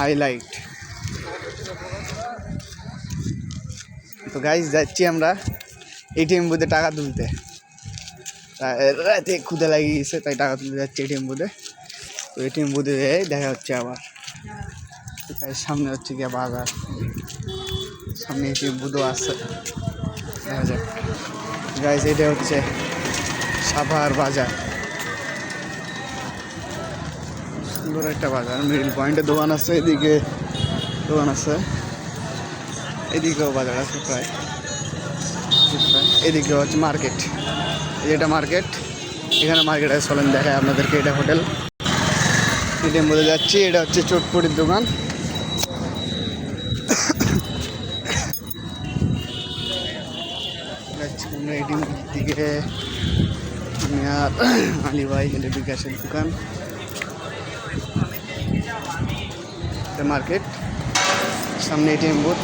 Highlight. তো guys যাচ্ছি আমরা এটিএম বুথে টাকা তুলতে। রাতে ক্ষুদা লাগিয়ে গেছে তাই টাকা তুলতে যাচ্ছি এটিএম বুথে। তো এটিএম বুথে দেখা হচ্ছে আবার। সামনে হচ্ছে গিয়ে বাজার, সামনে এটিএম বুথও আছে, দেখা যাক। গাইস এটা হচ্ছে সাভার বাজার, সুন্দর একটা বাজার। মিডল পয়েন্টে দোকান আছে, এদিকে দোকান আছে, এদিকেও বাজার আছে প্রায়। এদিকে হচ্ছে মার্কেট, এটা মার্কেট, এখানে মার্কেট আছে। চলেন দেখায় আপনাদেরকে। এটা হোটেল, এটিএম বলে যাচ্ছি। এটা হচ্ছে চটপটির দোকান। যাচ্ছি আমরা এটিএম দিকে। আমি আর আলী ভাই, এটা বিকাশের দোকান। এটা মার্কেট, সামনে এটিএম বুথ।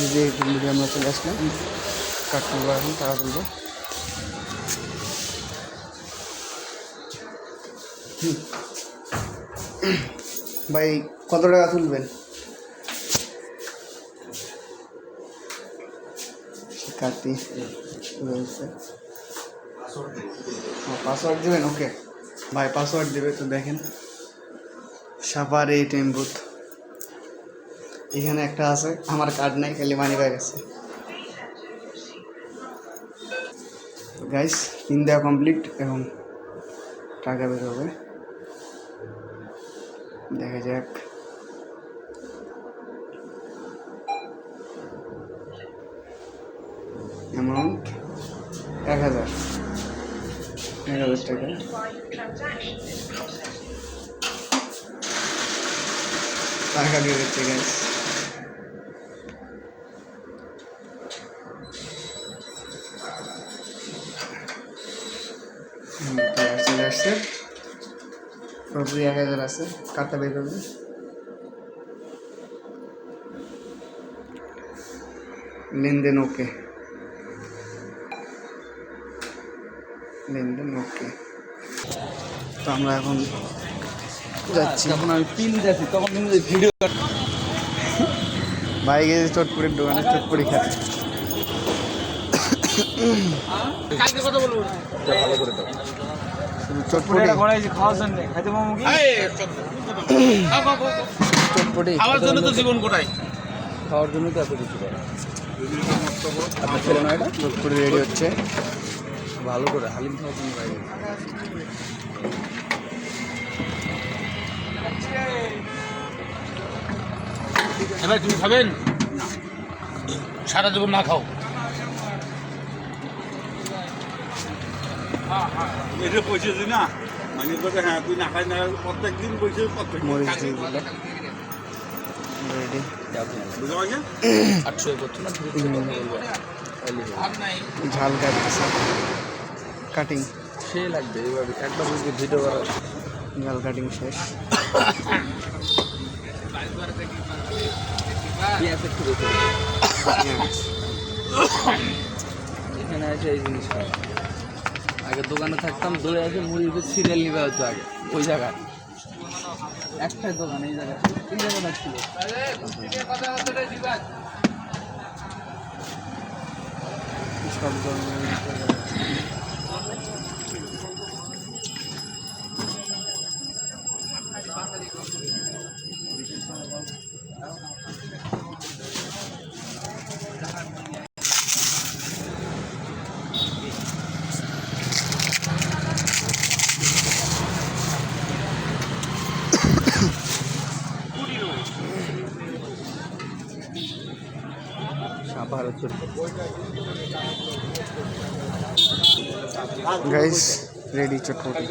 এই যে এটিএম বুথে আমরা চলে আসলাম। কার্ড তুলবো, এখন টাকা তুলবো। ভাই কত টাকা তুলবেন? কার্ডটি পাসওয়ার্ড দেবেন? ওকে ভাই পাসওয়ার্ড দেবে। তো দেখেন সাভার এটিএম বুথ, এখানে একটা আছে। আমার কার্ড নাই, খালি মানি ব্যাগ আছে। গাইস পিন দেওয়া কমপ্লিট, এবং টাকা বের হবে। দেখা যাক। অ্যামাউন্ট 1000 টাকা। টাকা দিয়ে দিচ্ছে গাইস। চলে আসছে, পুরোপুরি 1000 আছে। কার্ডটা বের করবে। লেনদেন ওকে, লেনদেন ওকে। তো আমরা এখন যাচ্ছি। যখন আমি পিন দিয়েছি তখন কিন্তু ভিডিও ভাই গেছে চটপটির দোকানে, চটপটি খাতে। কালকে কথা বলবো, ভালো করে দাও। চটপটি বানাইছি খাওয়ার জন্য, খাইতে পাবো কি? চটপটি খাওয়ার জন্য তো জীবন কোটাই, খাওয়ার জন্য তো এত কিছু করে। আপনার ছেলে নয়, এটা চটপটি রেডি হচ্ছে। ভালো করে হালিম খাওয়ার জন্য বাইরে। ভাই তুমি খাবেন? সারা জীবন না খাও। এটা পয়সা দিই না, মানে হ্যাঁ তুই না খাই না, প্রত্যেকদিন পয়সা মরিচ দিয়ে দিল। রেডি। বুঝতে পারছেন? 800 করছো না, ঝাল কাটতেছে, কাটিং সে লাগবে। এইভাবে একবার যদি ভিডিও করা, ঝাল কাটিং শেষ। পেঁয়াজ একটু বেশি। এখানে আছে এই জিনিস খাওয়া। আগে দোকানে থাকতাম, দৌড়ে আছে মুড়ি সিরিয়াল নিবে হতো আগে ওই জায়গায়। একটাই দোকান এই জায়গায়, তিন জায়গা ছিল। সব ধরনের গাইস রেডি চটপটি।